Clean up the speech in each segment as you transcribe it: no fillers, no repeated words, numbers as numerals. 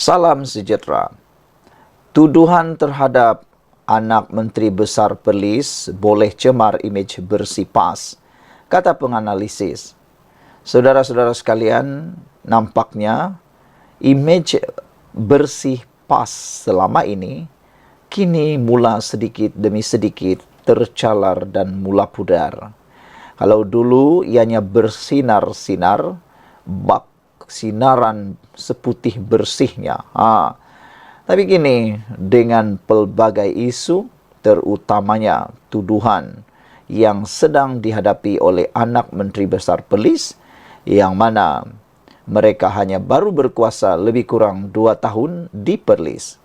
Salam sejahtera. Tuduhan terhadap anak Menteri Besar Perlis boleh cemar imej bersih PAS, kata penganalisis. Saudara-saudara sekalian, nampaknya imej bersih PAS selama ini kini mula sedikit demi sedikit tercalar dan mula pudar. Kalau dulu ianya bersinar-sinar, bak sinaran seputih bersihnya. Tapi kini dengan pelbagai isu, terutamanya tuduhan yang sedang dihadapi oleh anak Menteri Besar Perlis, yang mana mereka hanya baru berkuasa lebih kurang 2 tahun di Perlis.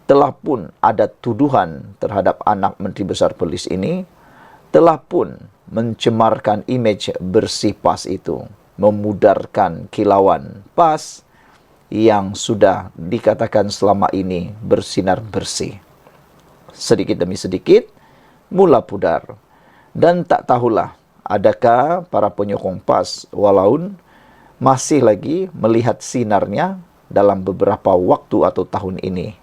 Telah pun ada tuduhan terhadap anak Menteri Besar Perlis ini, telah pun mencemarkan imej bersih PAS itu, memudarkan kilauan PAS yang sudah dikatakan selama ini bersinar bersih. Sedikit demi sedikit mula pudar. Dan tak tahulah adakah para penyokong PAS walaupun masih lagi melihat sinarnya dalam beberapa waktu atau tahun ini.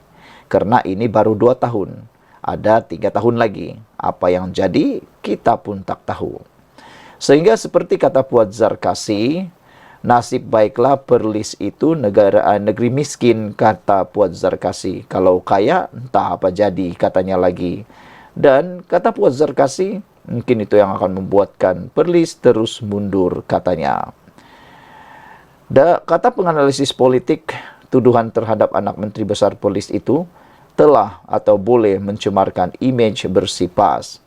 Karena ini baru 2 tahun. Ada 3 tahun lagi. Apa yang jadi kita pun tak tahu. Sehingga seperti kata Puat Zarkasi, nasib baiklah Perlis itu negeri miskin, kata Puat Zarkasi. Kalau kaya, entah apa jadi, katanya lagi. Dan kata Puat Zarkasi, mungkin itu yang akan membuatkan Perlis terus mundur, katanya. Kata penganalisis politik, tuduhan terhadap anak Menteri Besar Perlis itu telah atau boleh mencemarkan imej bersih PAS.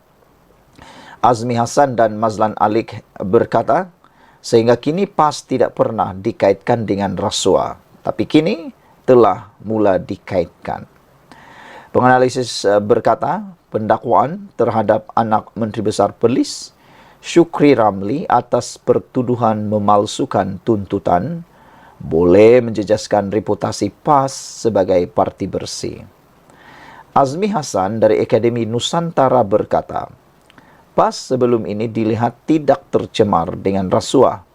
Azmi Hassan dan Mazlan Alik berkata, sehingga kini PAS tidak pernah dikaitkan dengan rasuah, tapi kini telah mula dikaitkan. Penganalisis berkata, pendakwaan terhadap anak Menteri Besar Perlis, Syukri Ramli, atas pertuduhan memalsukan tuntutan, boleh menjejaskan reputasi PAS sebagai parti bersih. Azmi Hassan dari Akademi Nusantara berkata, PAS sebelum ini dilihat tidak tercemar dengan rasuah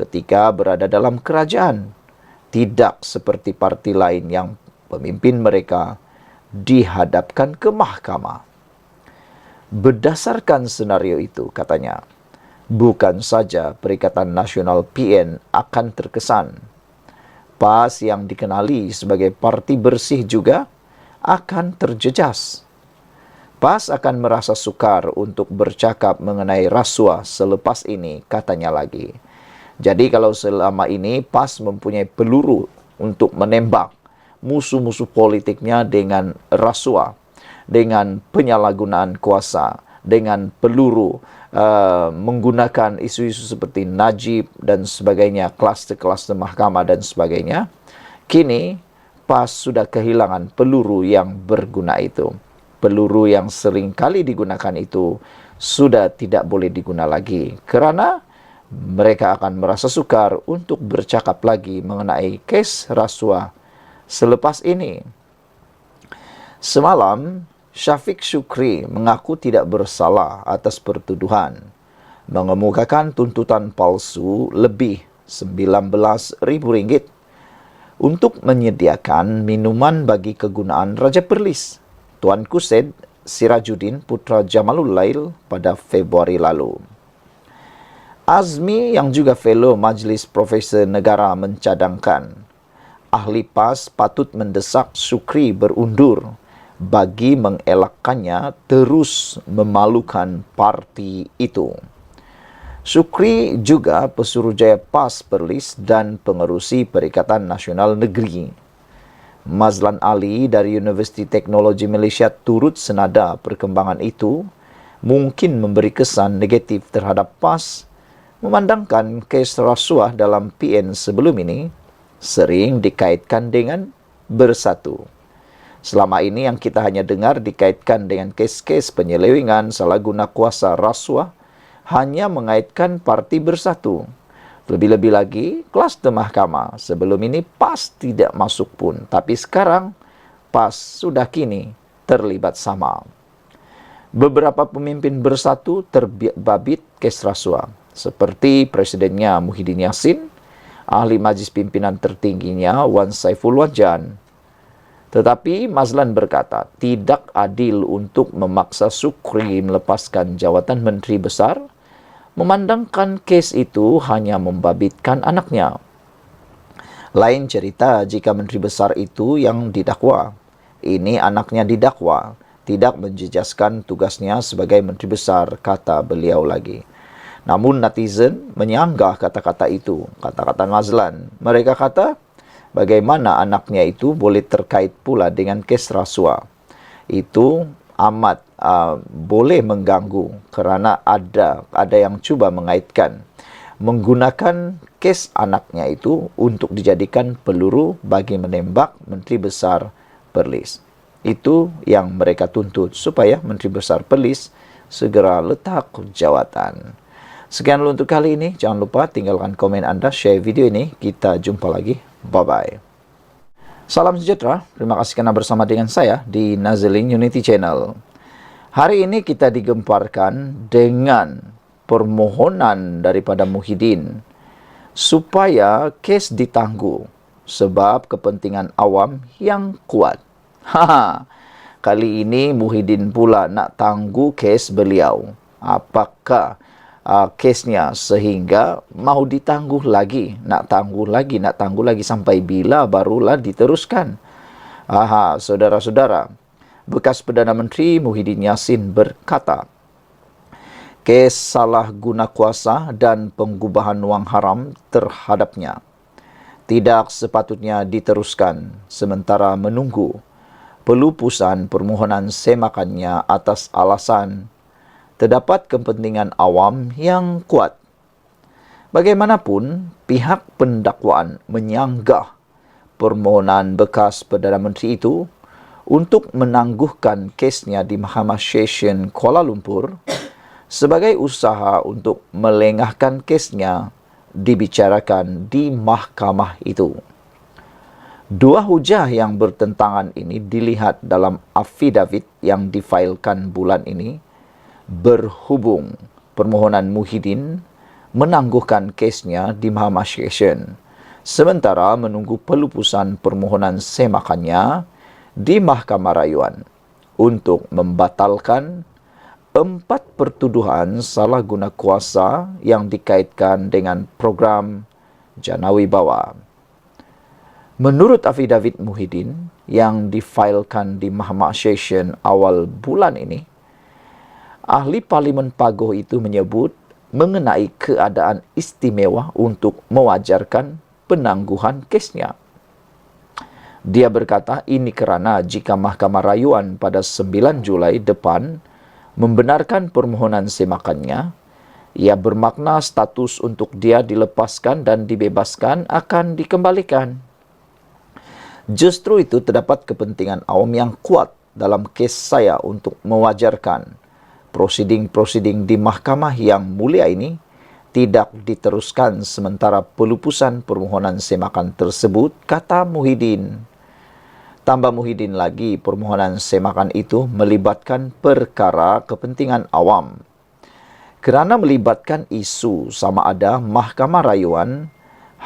ketika berada dalam kerajaan. Tidak seperti parti lain yang pemimpin mereka dihadapkan ke mahkamah. Berdasarkan senario itu, katanya, bukan saja Perikatan Nasional PN akan terkesan. PAS yang dikenali sebagai parti bersih juga akan terjejas. PAS akan merasa sukar untuk bercakap mengenai rasuah selepas ini, katanya lagi. Jadi kalau selama ini PAS mempunyai peluru untuk menembak musuh-musuh politiknya dengan rasuah, dengan penyalahgunaan kuasa, dengan peluru, menggunakan isu-isu seperti Najib dan sebagainya, klaster-klaster mahkamah dan sebagainya, kini PAS sudah kehilangan peluru yang berguna itu. Peluru yang sering kali digunakan itu sudah tidak boleh digunakan lagi. Kerana mereka akan merasa sukar untuk bercakap lagi mengenai kes rasuah selepas ini. Semalam, Syafiq Syukri mengaku tidak bersalah atas pertuduhan, mengemukakan tuntutan palsu lebih Rp19.000 untuk menyediakan minuman bagi kegunaan Raja Perlis, Tuanku Syed Sirajuddin Putra Jamalul Lail, pada Februari lalu. Azmi yang juga fellow Majlis Profesor Negara mencadangkan ahli PAS patut mendesak Syukri berundur bagi mengelakkannya terus memalukan parti itu. Syukri juga Pesuruhjaya PAS Perlis dan pengerusi Perikatan Nasional Negeri. Mazlan Ali dari Universiti Teknologi Malaysia turut senada perkembangan itu mungkin memberi kesan negatif terhadap PAS, memandangkan kes rasuah dalam PN sebelum ini sering dikaitkan dengan Bersatu. Selama ini yang kita hanya dengar dikaitkan dengan kes-kes penyelewengan, salah guna kuasa, rasuah, hanya mengaitkan parti Bersatu. Lebih-lebih lagi, klaster mahkamah. Sebelum ini PAS tidak masuk pun. Tapi sekarang, PAS sudah kini terlibat sama. Beberapa pemimpin Bersatu terbabit kes rasuah. Seperti Presidennya Muhyiddin Yassin, ahli majlis pimpinan tertingginya Wan Saiful Wajan. Tetapi Mazlan berkata, tidak adil untuk memaksa Sukri melepaskan jawatan Menteri Besar, memandangkan kes itu hanya membabitkan anaknya. Lain cerita jika Menteri Besar itu yang didakwa. Ini anaknya didakwa, tidak menjejaskan tugasnya sebagai Menteri Besar, kata beliau lagi. Namun netizen menyanggah kata-kata itu, kata-kata Mazlan. Mereka kata, bagaimana anaknya itu boleh terkait pula dengan kes rasuah. Itu amat boleh mengganggu kerana ada yang cuba mengaitkan menggunakan kes anaknya itu untuk dijadikan peluru bagi menembak Menteri Besar Perlis. Itu yang mereka tuntut supaya Menteri Besar Perlis segera letak jawatan. Sekian dulu untuk kali ini. Jangan lupa tinggalkan komen anda, share video ini. Kita jumpa lagi. Bye-bye. Salam sejahtera. Terima kasih kerana bersama dengan saya di Nazilin Unity Channel. Hari ini kita digemparkan dengan permohonan daripada Muhyiddin supaya kes ditangguh sebab kepentingan awam yang kuat. Kali ini Muhyiddin pula nak tangguh kes beliau. Apakah kesnya sehingga mahu ditangguh lagi, nak tangguh lagi sampai bila barulah diteruskan. Saudara-saudara, bekas Perdana Menteri Muhyiddin Yassin berkata, kes salah guna kuasa dan penggubahan wang haram terhadapnya tidak sepatutnya diteruskan sementara menunggu pelupusan permohonan semakannya atas alasan terdapat kepentingan awam yang kuat. Bagaimanapun, pihak pendakwaan menyanggah permohonan bekas Perdana Menteri itu untuk menangguhkan kesnya di Mahkamah Session Kuala Lumpur sebagai usaha untuk melengahkan kesnya dibicarakan di mahkamah itu. Dua hujah yang bertentangan ini dilihat dalam affidavit yang difailkan bulan ini berhubung permohonan Muhyiddin menangguhkan kesnya di Mahkamah Session sementara menunggu pelupusan permohonan semakannya di Mahkamah Rayuan untuk membatalkan 4 pertuduhan salah guna kuasa yang dikaitkan dengan program Janawi Bawa. Menurut affidavit Muhyiddin yang difailkan di Mahkamah Session awal bulan ini, ahli Parlimen Pagoh itu menyebut mengenai keadaan istimewa untuk mewajarkan penangguhan kesnya. Dia berkata ini kerana jika Mahkamah Rayuan pada 9 Julai depan membenarkan permohonan semakannya, ia bermakna status untuk dia dilepaskan dan dibebaskan akan dikembalikan. Justru itu terdapat kepentingan awam yang kuat dalam kes saya untuk mewajarkan prosiding-prosiding di mahkamah yang mulia ini tidak diteruskan sementara pelupusan permohonan semakan tersebut, kata Muhyiddin. Tambah Muhyiddin lagi, permohonan semakan itu melibatkan perkara kepentingan awam. Kerana melibatkan isu sama ada Mahkamah Rayuan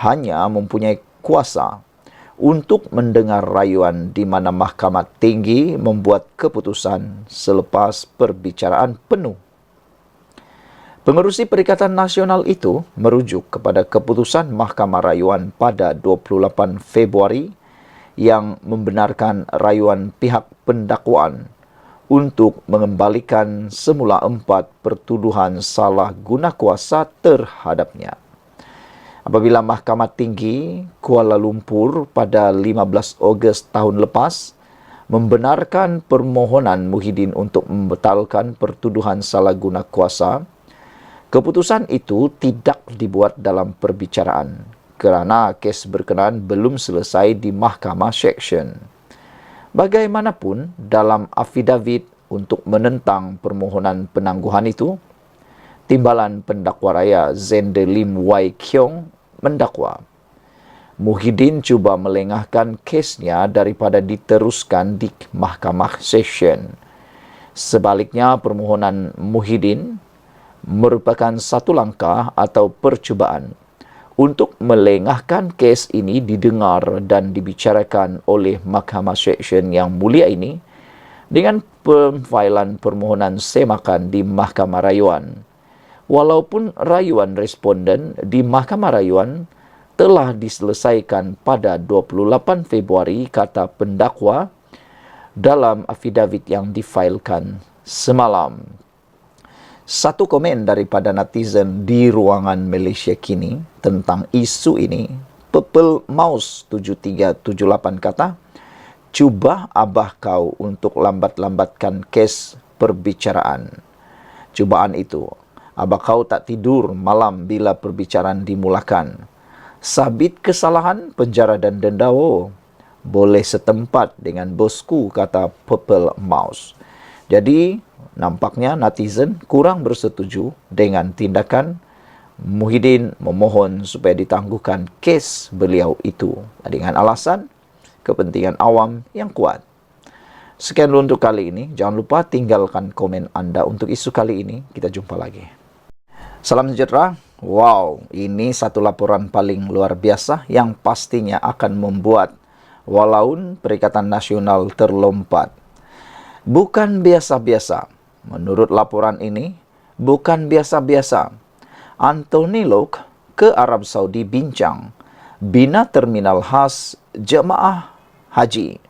hanya mempunyai kuasa untuk mendengar rayuan di mana Mahkamah Tinggi membuat keputusan selepas perbicaraan penuh. Pengerusi Perikatan Nasional itu merujuk kepada keputusan Mahkamah Rayuan pada 28 Februari yang membenarkan rayuan pihak pendakwaan untuk mengembalikan semula 4 pertuduhan salah guna kuasa terhadapnya. Apabila Mahkamah Tinggi Kuala Lumpur pada 15 Ogos tahun lepas membenarkan permohonan Muhyiddin untuk membatalkan pertuduhan salah guna kuasa, keputusan itu tidak dibuat dalam perbicaraan kerana kes berkenaan belum selesai di Mahkamah Session. Bagaimanapun, dalam affidavit untuk menentang permohonan penangguhan itu, Timbalan Pendakwa Raya Zende Lim Wai Kiong mendakwa Muhyiddin cuba melengahkan kesnya daripada diteruskan di Mahkamah Session. Sebaliknya, permohonan Muhyiddin merupakan satu langkah atau percubaan untuk melengahkan kes ini didengar dan dibicarakan oleh Mahkamah Seksyen yang mulia ini dengan pemfailan permohonan semakan di Mahkamah Rayuan. Walaupun rayuan responden di Mahkamah Rayuan telah diselesaikan pada 28 Februari, kata pendakwa dalam afidavit yang difailkan semalam. Satu komen daripada netizen di ruangan Malaysia Kini tentang isu ini, Purple Mouse 7378 kata, "Cuba abah kau untuk lambat-lambatkan kes perbicaraan. Cubaan itu, abah kau tak tidur malam bila perbicaraan dimulakan. Sabit kesalahan, penjara dan denda, boleh setempat dengan bosku," kata Purple Mouse. Jadi, nampaknya netizen kurang bersetuju dengan tindakan Muhyiddin memohon supaya ditangguhkan kes beliau itu dengan alasan kepentingan awam yang kuat. Sekian dulu untuk kali ini. Jangan lupa tinggalkan komen anda untuk isu kali ini. Kita jumpa lagi. Salam sejahtera. Wow, ini satu laporan paling luar biasa yang pastinya akan membuat walaun Perikatan Nasional terlompat. Bukan biasa-biasa. Menurut laporan ini, bukan biasa-biasa. Anthony Lok ke Arab Saudi bincang bina terminal khas jemaah haji.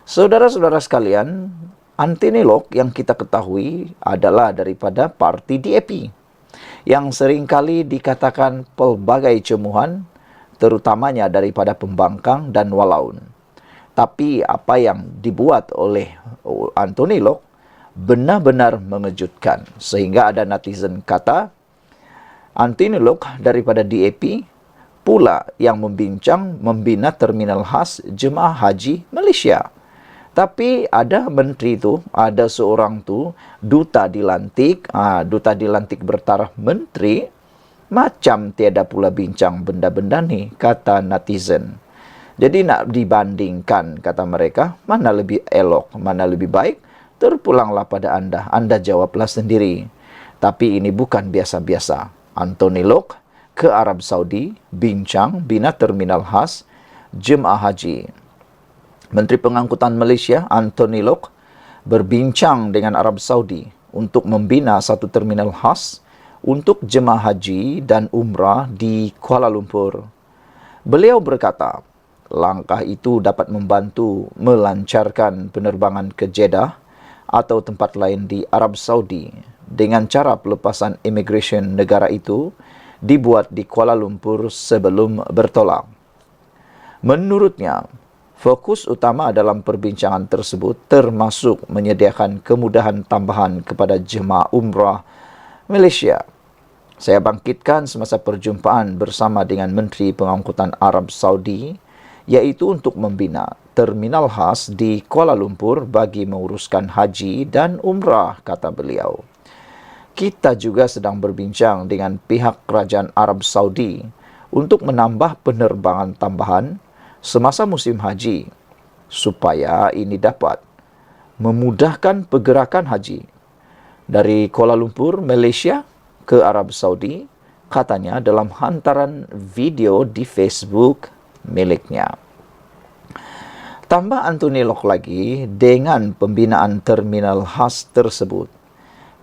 Saudara-saudara sekalian, Anthony Lok yang kita ketahui adalah daripada parti DAP yang seringkali dikatakan pelbagai cemuhan, terutamanya daripada pembangkang dan walaun. Tapi apa yang dibuat oleh Anthony Lok benar-benar mengejutkan. Sehingga ada netizen kata, Anthony Lok daripada DAP pula yang membincang membina terminal khas jemaah haji Malaysia. Tapi ada menteri tu, ada seorang tu, duta dilantik bertaraf menteri, macam tiada pula bincang benda-benda ni, kata netizen. Jadi nak dibandingkan, kata mereka, mana lebih elok, mana lebih baik, terpulanglah pada anda. Anda jawablah sendiri. Tapi ini bukan biasa-biasa. Anthony Lok ke Arab Saudi bincang bina terminal khas jemaah haji. Menteri Pengangkutan Malaysia Anthony Lok berbincang dengan Arab Saudi untuk membina satu terminal khas untuk jemaah haji dan umrah di Kuala Lumpur. Beliau berkata, langkah itu dapat membantu melancarkan penerbangan ke Jeddah atau tempat lain di Arab Saudi dengan cara pelepasan immigration negara itu dibuat di Kuala Lumpur sebelum bertolak. Menurutnya, fokus utama dalam perbincangan tersebut termasuk menyediakan kemudahan tambahan kepada jemaah umrah Malaysia. Saya bangkitkan semasa perjumpaan bersama dengan Menteri Pengangkutan Arab Saudi, iaitu untuk membina terminal khas di Kuala Lumpur bagi menguruskan haji dan umrah, kata beliau. Kita juga sedang berbincang dengan pihak kerajaan Arab Saudi untuk menambah penerbangan tambahan semasa musim haji supaya ini dapat memudahkan pergerakan haji dari Kuala Lumpur, Malaysia ke Arab Saudi, katanya dalam hantaran video di Facebook miliknya. Tambah Anthony Lok lagi, dengan pembinaan terminal khas tersebut,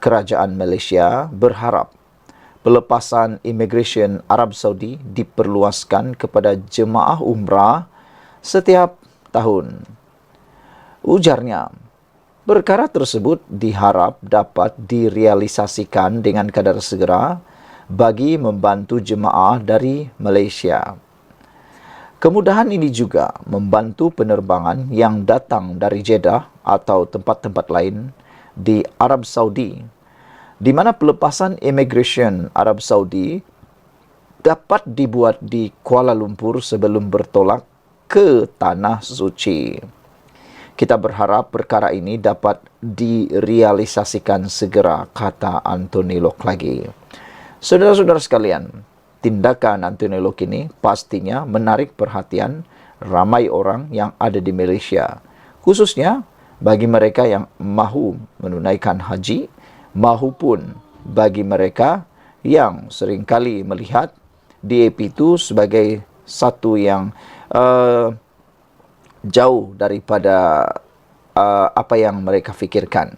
kerajaan Malaysia berharap pelepasan immigration Arab Saudi diperluaskan kepada jemaah umrah setiap tahun. Ujarnya, perkara tersebut diharap dapat direalisasikan dengan kadar segera bagi membantu jemaah dari Malaysia. Kemudahan ini juga membantu penerbangan yang datang dari Jeddah atau tempat-tempat lain di Arab Saudi, di mana pelepasan immigration Arab Saudi dapat dibuat di Kuala Lumpur sebelum bertolak ke Tanah Suci. Kita berharap perkara ini dapat direalisasikan segera, kata Anthony Lok lagi. Saudara-saudara sekalian, tindakan Anthony Lok ini pastinya menarik perhatian ramai orang yang ada di Malaysia, khususnya bagi mereka yang mahu menunaikan haji, mahupun bagi mereka yang seringkali melihat DAP itu sebagai satu yang jauh daripada apa yang mereka fikirkan.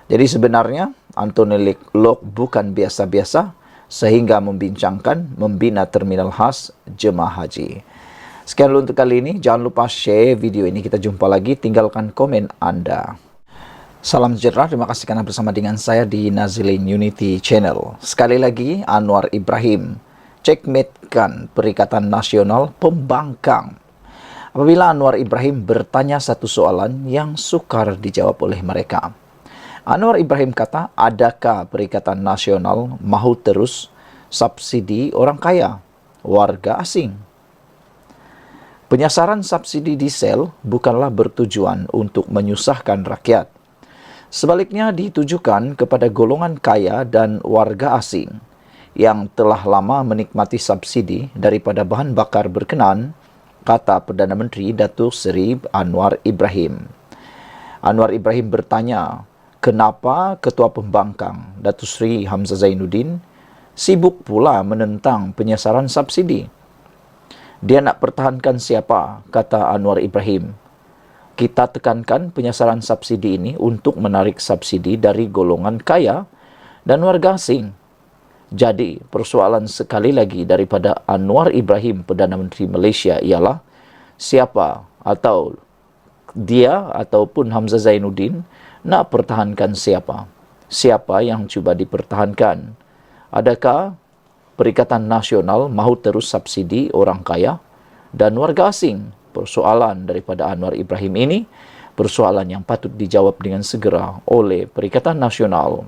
Jadi sebenarnya Anthony Lok bukan biasa-biasa sehingga membina terminal khas jemaah haji. Sekian dulu untuk kali ini. Jangan lupa share video ini. Kita jumpa lagi. Tinggalkan komen Anda. Salam sejahtera. Terima kasih karena bersama dengan saya di Nazilin Unity Channel. Sekali lagi, Anwar Ibrahim checkmatekan Perikatan Nasional Pembangkang. Apabila Anwar Ibrahim bertanya satu soalan yang sukar dijawab oleh mereka. Anwar Ibrahim kata, adakah Perikatan Nasional mahu terus subsidi orang kaya, warga asing? Penyasaran subsidi diesel bukanlah bertujuan untuk menyusahkan rakyat. Sebaliknya ditujukan kepada golongan kaya dan warga asing yang telah lama menikmati subsidi daripada bahan bakar berkenaan, kata Perdana Menteri Datuk Seri Anwar Ibrahim. Anwar Ibrahim bertanya, kenapa Ketua Pembangkang Datuk Seri Hamzah Zainuddin sibuk pula menentang penyasaran subsidi? Dia nak pertahankan siapa? Kata Anwar Ibrahim. Kita tekankan penyasaran subsidi ini untuk menarik subsidi dari golongan kaya dan warga asing. Jadi, persoalan sekali lagi daripada Anwar Ibrahim, Perdana Menteri Malaysia, ialah siapa atau dia ataupun Hamzah Zainuddin nak pertahankan siapa? Siapa yang cuba dipertahankan? Adakah Perikatan Nasional mahu terus subsidi orang kaya dan warga asing? Persoalan daripada Anwar Ibrahim ini, persoalan yang patut dijawab dengan segera oleh Perikatan Nasional.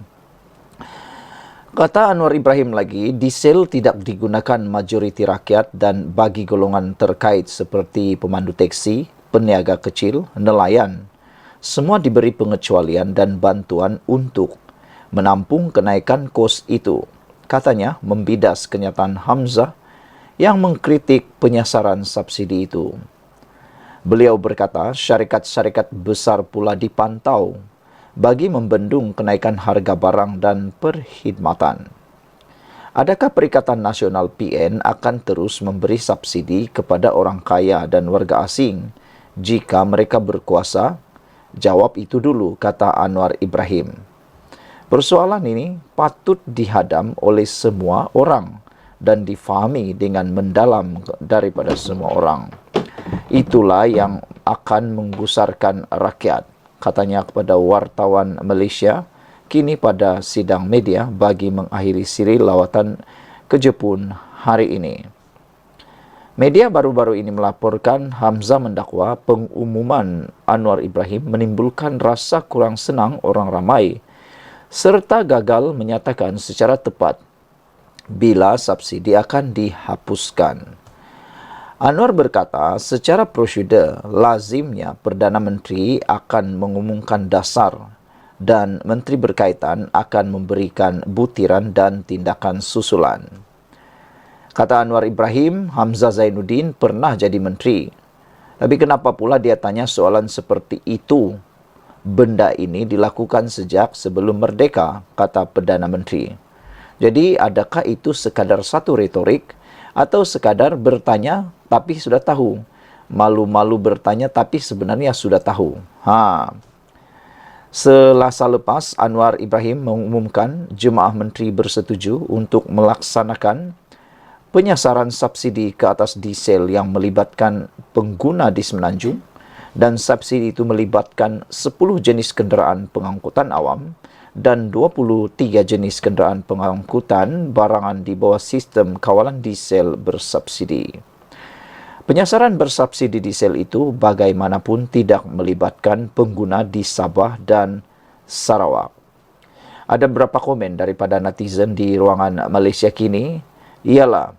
Kata Anwar Ibrahim lagi, diesel tidak digunakan majoriti rakyat dan bagi golongan terkait seperti pemandu teksi, peniaga kecil, nelayan. Semua diberi pengecualian dan bantuan untuk menampung kenaikan kos itu. Katanya membidas kenyataan Hamzah yang mengkritik penyasaran subsidi itu. Beliau berkata, syarikat-syarikat besar pula dipantau bagi membendung kenaikan harga barang dan perkhidmatan. Adakah Perikatan Nasional PN akan terus memberi subsidi kepada orang kaya dan warga asing jika mereka berkuasa? Jawab itu dulu, kata Anwar Ibrahim. Persoalan ini patut dihadam oleh semua orang dan difahami dengan mendalam daripada semua orang. Itulah yang akan menggusarkan rakyat, katanya kepada wartawan Malaysia kini pada sidang media bagi mengakhiri siri lawatan ke Jepun hari ini. Media baru-baru ini melaporkan Hamzah mendakwa pengumuman Anwar Ibrahim menimbulkan rasa kurang senang orang ramai serta gagal menyatakan secara tepat bila subsidi akan dihapuskan. Anwar berkata, secara prosedur, lazimnya Perdana Menteri akan mengumumkan dasar dan menteri berkaitan akan memberikan butiran dan tindakan susulan. Kata Anwar Ibrahim, Hamzah Zainuddin pernah jadi menteri. Tapi kenapa pula dia tanya soalan seperti itu? Benda ini dilakukan sejak sebelum merdeka, kata Perdana Menteri. Jadi, adakah itu sekadar satu retorik atau sekadar bertanya tapi sudah tahu? Malu-malu bertanya tapi sebenarnya sudah tahu. Selasa lepas, Anwar Ibrahim mengumumkan jemaah menteri bersetuju untuk melaksanakan penyasaran subsidi ke atas diesel yang melibatkan pengguna di Semenanjung, dan subsidi itu melibatkan 10 jenis kenderaan pengangkutan awam dan 23 jenis kenderaan pengangkutan barangan di bawah sistem kawalan diesel bersubsidi. Penyasaran bersubsidi diesel itu bagaimanapun tidak melibatkan pengguna di Sabah dan Sarawak. Ada beberapa komen daripada netizen di ruangan Malaysia kini, ialah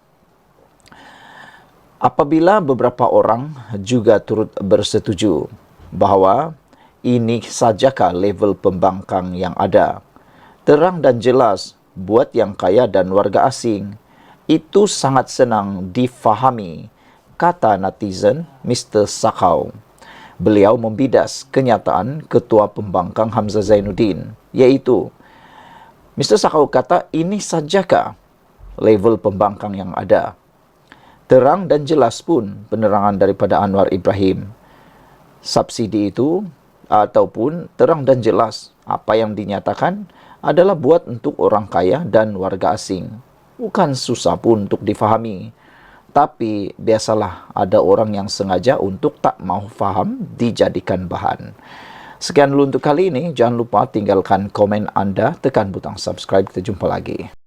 apabila beberapa orang juga turut bersetuju bahawa ini sajakah level pembangkang yang ada, terang dan jelas buat yang kaya dan warga asing, itu sangat senang difahami, kata netizen Mr. Sakau. Beliau membidas kenyataan Ketua Pembangkang Hamzah Zainuddin, iaitu Mr. Sakau kata ini sajakah level pembangkang yang ada. Terang dan jelas pun penerangan daripada Anwar Ibrahim. Subsidi itu ataupun terang dan jelas apa yang dinyatakan adalah buat untuk orang kaya dan warga asing. Bukan susah pun untuk difahami. Tapi biasalah ada orang yang sengaja untuk tak mau faham dijadikan bahan. Sekian dulu untuk kali ini. Jangan lupa tinggalkan komen Anda, tekan butang subscribe. Kita jumpa lagi.